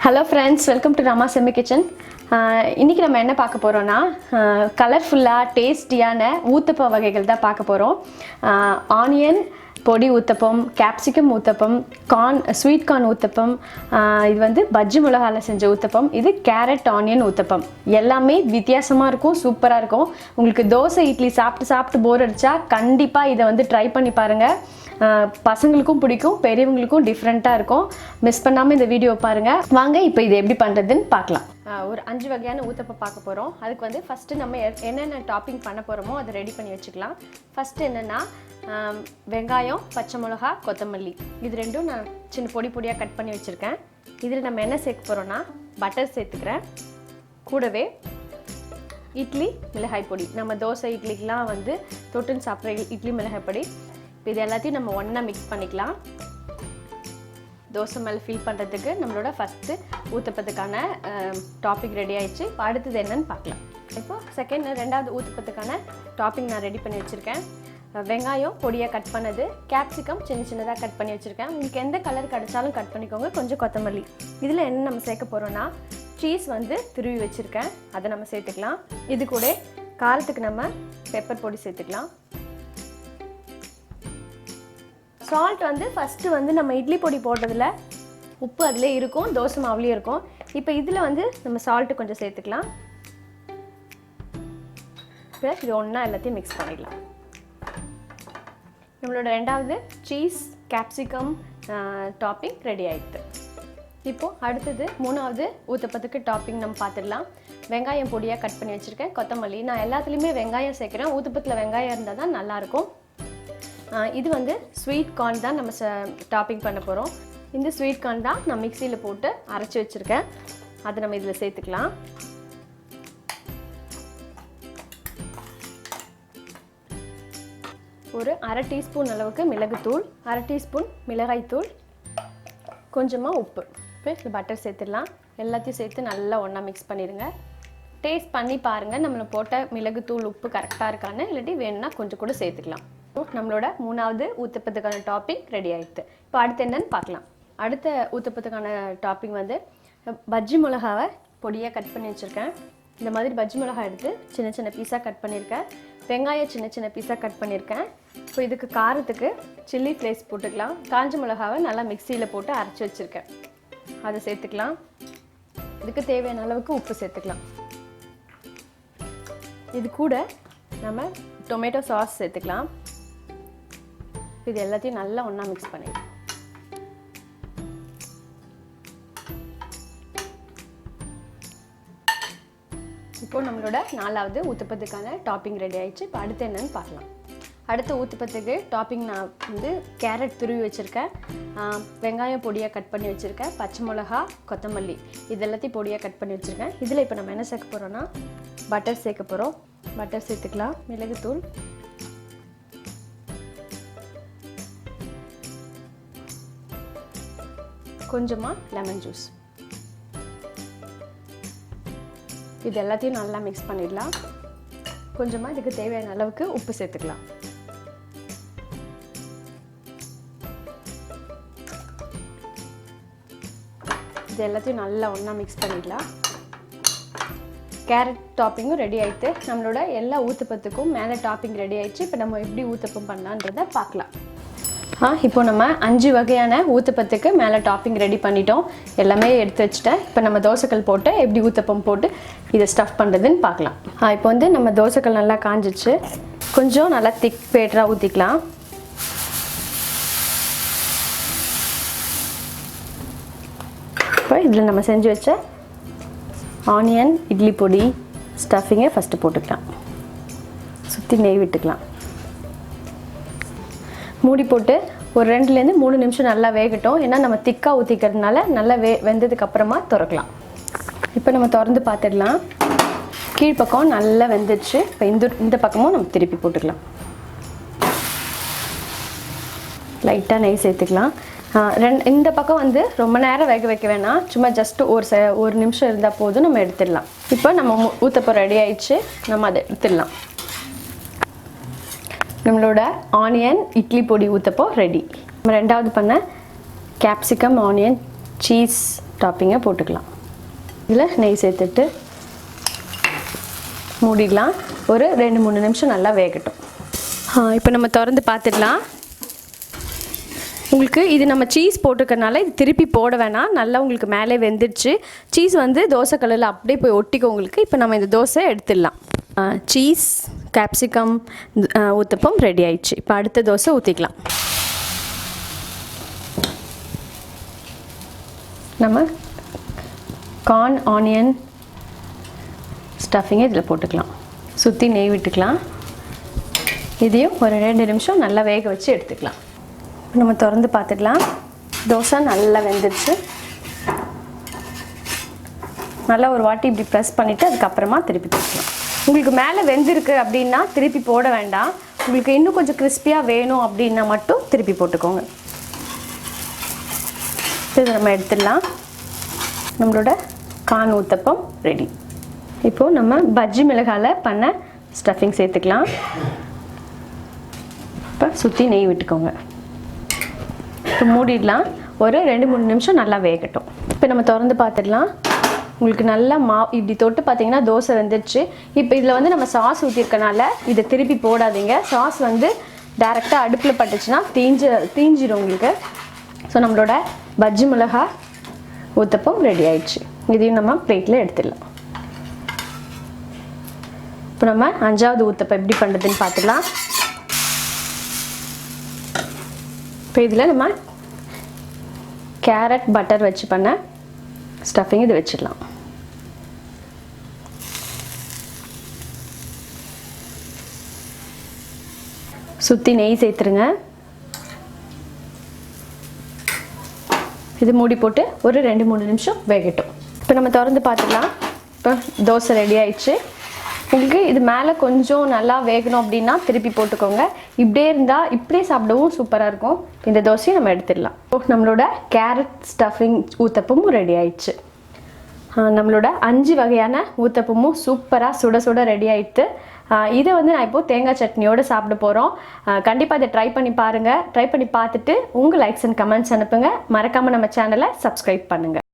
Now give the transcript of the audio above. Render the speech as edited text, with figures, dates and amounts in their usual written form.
Hello friends, welcome to Rama Semi Kitchen. இன்னைக்கு நம்ம என்ன பார்க்க போறோம்னா கலர்ஃபுல்லா டேஸ்டியான ஊத்தப்ப வகைகள் தான் பார்க்க போறோம். ஆனியன் பொடி uttapam, capsicum uttapam, sweet corn uttapam, இது வந்து பஜ்ஜி மிளகால செஞ்ச ஊத்தப்பம், இது கேரட் ஆனியன் ஊத்தப்பம். எல்லாமே வித்தியாசமா இருக்கும், சூப்பரா இருக்கும். உங்களுக்கு தோசை இட்லி சாப்பிட்டு போர் அடிச்சா கண்டிப்பா இதை வந்து ட்ரை பண்ணி பாருங்க. பசங்களுக்கும் பிடிக்கும், பெரியவங்களுக்கும் டிஃப்ரெண்ட்டாக இருக்கும். மிஸ் பண்ணாமல் இந்த வீடியோ பாருங்கள். வாங்க இப்போ இது எப்படி பண்ணுறதுன்னு பார்க்கலாம். ஒரு 5 வகையான ஊத்தப்பம் பார்க்க போகிறோம். அதுக்கு வந்து ஃபஸ்ட்டு நம்ம என்னென்ன டாப்பிங் பண்ண போகிறோமோ அதை ரெடி பண்ணி வச்சுக்கலாம். ஃபஸ்ட்டு என்னென்னா வெங்காயம், பச்சை மிளகா, கொத்தமல்லி இது ரெண்டும் நான் சின்ன பொடியாக கட் பண்ணி வச்சுருக்கேன். இதில் நம்ம என்ன சேர்க்க போகிறோன்னா பட்டர் சேர்த்துக்கிறேன். கூடவே இட்லி மிளகாய் பொடி, நம்ம தோசை இட்லிக்கெலாம் வந்து தொட்டுன்னு சாப்பிட்ற இட்லி மிளகாய் பொடி. இது எல்லாத்தையும் நம்ம ஒன்றா மிக்ஸ் பண்ணிக்கலாம். தோசை மேலே ஃபில் பண்ணுறதுக்கு நம்மளோட ஃபஸ்ட்டு ஊத்தப்பத்துக்கான டாப்பிங் ரெடி ஆயிடுச்சு. இப்போ அடுத்தது என்னன்னு பார்க்கலாம். இப்போ ரெண்டாவது ஊத்தப்பத்துக்கான டாப்பிங் நான் ரெடி பண்ணி வச்சுருக்கேன். வெங்காயம் பொடியாக கட் பண்ணது, கேப்சிகம் சின்னதாக கட் பண்ணி வச்சுருக்கேன். உங்களுக்கு எந்த கலர் கிடைச்சாலும் கட் பண்ணிக்கோங்க. கொஞ்சம் கொத்தமல்லி. இதில் என்ன நம்ம சேர்க்க போகிறோன்னா சீஸ் வந்து துருவி வச்சுருக்கேன், அதை நம்ம சேர்த்துக்கலாம். இது கூட காரத்துக்கு நம்ம பெப்பர் பொடி சேர்த்துக்கலாம். சால்ட் வந்து ஃபஸ்ட்டு வந்து நம்ம இட்லி பொடி போடுறதுல உப்பு அதிலே இருக்கும், தோசை மாவுலேயும் இருக்கும். இப்போ இதில் வந்து நம்ம சால்ட்டு கொஞ்சம் சேர்த்துக்கலாம். இப்போ இது ஒன்றா எல்லாத்தையும் மிக்ஸ் பண்ணிடலாம். நம்மளோட ரெண்டாவது சீஸ் கேப்சிகம் டாப்பிங் ரெடி ஆகிடுது. இப்போது அடுத்தது மூணாவது ஊத்தப்பத்துக்கு டாப்பிங் நம்ம பார்த்துடலாம். வெங்காயம் பொடியாக கட் பண்ணி வச்சுருக்கேன், கொத்தமல்லி. நான் எல்லாத்துலேயுமே வெங்காயம் சேர்க்குறேன். ஊத்தப்பத்தில் வெங்காயம் இருந்தால் தான் நல்லாயிருக்கும். இது வந்து ஸ்வீட் கார்ன் தான் நம்ம டாப்பிங் பண்ண போகிறோம். இந்த ஸ்வீட் கார்ன் தான் நான் மிக்சியில் போட்டு அரைச்சி வச்சுருக்கேன், அதை நம்ம இதில் சேர்த்துக்கலாம். ஒரு 1/2 டீஸ்பூன் அளவுக்கு மிளகுத்தூள், 1/2 டீஸ்பூன் மிளகாய்த்தூள், கொஞ்சமாக உப்பு. இப்போ இதில் பட்டர் சேர்த்துடலாம். எல்லாத்தையும் சேர்த்து நல்லா ஒன்றா மிக்ஸ் பண்ணிடுங்க. டேஸ்ட் பண்ணி பாருங்கள், நம்மளை போட்ட மிளகுத்தூள் உப்பு கரெக்டாக இருக்கான்னு, இல்லாட்டி வேணும்னா கொஞ்சம் கூட சேர்த்துக்கலாம். நம்மளோட மூணாவது ஊத்தப்பத்துக்கான டாப்பிங் ரெடி ஆகிடுது. இப்போ அடுத்து என்னன்னு பார்க்கலாம். அடுத்த ஊத்தப்பத்துக்கான டாப்பிங் வந்து பஜ்ஜி மிளகாவை பொடியாக கட் பண்ணி வச்சுருக்கேன். இந்த மாதிரி பஜ்ஜி மிளகா எடுத்து சின்ன பீஸாக கட் பண்ணியிருக்கேன். வெங்காயம் சின்ன பீஸாக கட் பண்ணியிருக்கேன். இப்போ இதுக்கு காரத்துக்கு சில்லி ஃப்ளேக்ஸ் போட்டுக்கலாம். காஞ்ச மிளகாவை நல்லா மிக்சியில் போட்டு அரைச்சி வச்சுருக்கேன், அதை சேர்த்துக்கலாம். இதுக்கு தேவையான அளவுக்கு உப்பு சேர்த்துக்கலாம். இது கூட நம்ம டொமேட்டோ சாஸ் சேர்த்துக்கலாம். இது எல்லாத்தையும் நல்லா ஒன்றா மிக்ஸ் பண்ணிடலாம். இப்போது நம்மளோட நாலாவது ஊத்தப்பத்துக்கான டாப்பிங் ரெடி ஆயிடுச்சு. இப்போ அடுத்து என்னன்னு பார்க்கலாம். அடுத்த ஊத்தப்பத்துக்கு டாப்பிங் நான் வந்து கேரட் துருவி வச்சுருக்கேன், வெங்காயம் பொடியாக கட் பண்ணி வச்சுருக்கேன், பச்சை மிளகா, கொத்தமல்லி இது எல்லாத்தையும் பொடியாக கட் பண்ணி வச்சுருக்கேன். இதில் இப்போ நம்ம என்ன சேர்க்க போகிறோன்னா பட்டர் சேர்க்க போகிறோம். பட்டர் சேர்த்துக்கலாம், மிளகுத்தூள், கொஞ்சமாக லெமன் ஜூஸ். இது எல்லாத்தையும் நல்லா மிக்ஸ் பண்ணிடலாம். கொஞ்சமாக இதுக்கு தேவையான அளவுக்கு உப்பு சேர்த்துக்கலாம். இது எல்லாத்தையும் நல்லா ஒன்றா மிக்ஸ் பண்ணிடலாம். கேரட் டாப்பிங்கும் ரெடி ஆகிட்டு நம்மளோட எல்லா ஊத்தப்பத்துக்கும் மேலே டாப்பிங் ரெடி ஆயிடுச்சு. இப்போ நம்ம எப்படி ஊத்தப்பம் பண்ணலான்றதை பார்க்கலாம். இப்போ நம்ம 5 வகையான ஊத்தப்பத்துக்கு மேலே டாப்பிங் ரெடி பண்ணிட்டோம், எல்லாமே எடுத்து வச்சுட்டேன். இப்போ நம்ம தோசைக்கல் போட்டு எப்படி ஊத்தப்பம் போட்டு இதை ஸ்டஃப் பண்ணுறதுன்னு பார்க்கலாம். இப்போ வந்து நம்ம தோசைக்கல் நல்லா காஞ்சிச்சு. கொஞ்சம் நல்லா திக் பேட்டராக ஊற்றிக்கலாம். இப்போ இதில் நம்ம செஞ்சு வச்ச ஆனியன் இட்லி பொடி ஸ்டஃபிங்கை ஃபஸ்ட்டு போட்டுக்கலாம். சுற்றி நெய் விட்டுக்கலாம். மூடி போட்டு ஒரு 2லேருந்து 3 நிமிஷம் நல்லா வேகட்டும். ஏன்னா நம்ம திக்காக ஊற்றிக்கிறதுனால நல்லா வெந்ததுக்கப்புறமா திறக்கலாம். இப்போ நம்ம திறந்து பார்த்துடலாம். கீழ்ப்பக்கம் நல்லா வெந்துடுச்சு. இப்போ இந்த பக்கமும் நம்ம திருப்பி போட்டுக்கலாம். லைட்டாக நெய் சேர்த்துக்கலாம். இந்த பக்கம் வந்து ரொம்ப நேரம் வேக வைக்க வேணாம், சும்மா ஜஸ்ட்டு ஒரு நிமிஷம் இருந்தால் போதும், நம்ம எடுத்துடலாம். இப்போ நம்ம ஊத்தப்பம் ரெடி ஆயிடுச்சு, நம்ம அதை எடுத்துடலாம். நம்மளோட ஆனியன் இட்லி பொடி ஊத்தப்பம் ரெடி. நம்ம ரெண்டாவது பண்ண கேப்சிகம் ஆனியன் சீஸ் டாப்பிங்கை போட்டுக்கலாம். இதில் நெய் சேர்த்துட்டு மூடிடலாம். ஒரு 2-3 நிமிஷம் நல்லா வேகட்டும். இப்போ நம்ம திறந்து பார்த்துடலாம். உங்களுக்கு இது நம்ம சீஸ் போட்டிருக்கனால இது திருப்பி போட வேணாம். நல்லா உங்களுக்கு மேலே வெந்துடுச்சு. சீஸ் வந்து தோசை கல்லில் அப்படியே போய் ஒட்டிக்கும் உங்களுக்கு. இப்போ நம்ம இந்த தோசை எடுத்துடலாம். சீஸ் கேப்சிகம் ஊத்தப்பம் ரெடி ஆயிடுச்சு. இப்போ அடுத்த தோசை ஊற்றிக்கலாம். நம்ம கார்ன் ஆனியன் ஸ்டஃபிங்கை இதில் போட்டுக்கலாம். சுற்றி நெய் விட்டுக்கலாம். இதையும் ஒரு 2 நிமிஷம் நல்லா வேக வச்சு எடுத்துக்கலாம். நம்ம திறந்து பார்த்துக்கலாம். தோசை நல்லா வெந்துடுச்சு. நல்லா ஒரு வாட்டி இப்படி ப்ரெஸ் பண்ணிவிட்டு அதுக்கப்புறமா திருப்பி போட்டுக்கலாம். உங்களுக்கு மேலே வெந்திருக்கு அப்படின்னா திருப்பி போட வேண்டாம். உங்களுக்கு இன்னும் கொஞ்சம் கிறிஸ்பியாக வேணும் அப்படின்னா மட்டும் திருப்பி போட்டுக்கோங்க. இதை நம்ம எடுத்துடலாம். நம்மளோட கார்ன் ஊத்தப்பம் ரெடி. இப்போது நம்ம பஜ்ஜி மிளகாயில் பண்ண ஸ்டஃபிங் சேர்த்துக்கலாம். இப்போ சுற்றி நெய் விட்டுக்கோங்க. இப்போ மூடிடலாம். ஒரு 2-3 நிமிஷம் நல்லா வேகட்டும். இப்போ நம்ம திறந்து பார்த்துடலாம். உங்களுக்கு நல்லா இப்படி தொட்டு பார்த்தீங்கன்னா தோசை வெந்துடுச்சு. இப்போ இதில் வந்து நம்ம சாஸ் ஊற்றிருக்கனால இதை திருப்பி போடாதீங்க. சாஸ் வந்து டைரெக்டாக அடுப்பில் பட்டுச்சுன்னா தீஞ்சிடும் உங்களுக்கு. ஸோ நம்மளோட பஜ்ஜி மிளகா ஊத்தப்பம் ரெடி ஆயிடுச்சு. இதையும் நம்ம பிளேட்டில் எடுத்துடலாம். இப்போ நம்ம 5வது ஊத்தப்பம் எப்படி பண்ணுறதுன்னு பார்த்துக்கலாம். இப்போ இதில் நம்ம கேரட் பட்டர் வச்சு பண்ண ஸ்டஃபிங் இது வச்சிடலாம். சுற்றி நெய் சேர்த்துருங்க. இது மூடி போட்டு ஒரு 2-3 நிமிஷம் வேகட்டும். இப்போ நம்ம திறந்து பார்த்துக்கலாம். இப்போ தோசை ரெடி ஆயிடுச்சு. உங்களுக்கு இது மேலே கொஞ்சம் நல்லா வேகணும் அப்படின்னா திருப்பி போட்டுக்கோங்க. இப்படியே இருந்தால் இப்படியே சாப்பிடவும் சூப்பராக இருக்கும். இந்த தோசையை நம்ம எடுத்துடலாம். நம்மளோட கேரட் ஸ்டஃபிங் ஊத்தப்பமும் ரெடி ஆயிடுச்சு. நம்மளோட 5 வகையான ஊத்தப்பமும் சூப்பராக சுட சுட ரெடி ஆயிடுது. இதை வந்து நான் இப்போது தேங்காய் சட்னியோடு சாப்பிட போகிறோம். கண்டிப்பாக இதை ட்ரை பண்ணி பாருங்கள். ட்ரை பண்ணி பார்த்துட்டு உங்கள் லைக்ஸ் அண்ட் கமெண்ட்ஸ் அனுப்புங்க. மறக்காமல் நம்ம சேனலை சப்ஸ்கிரைப் பண்ணுங்கள்.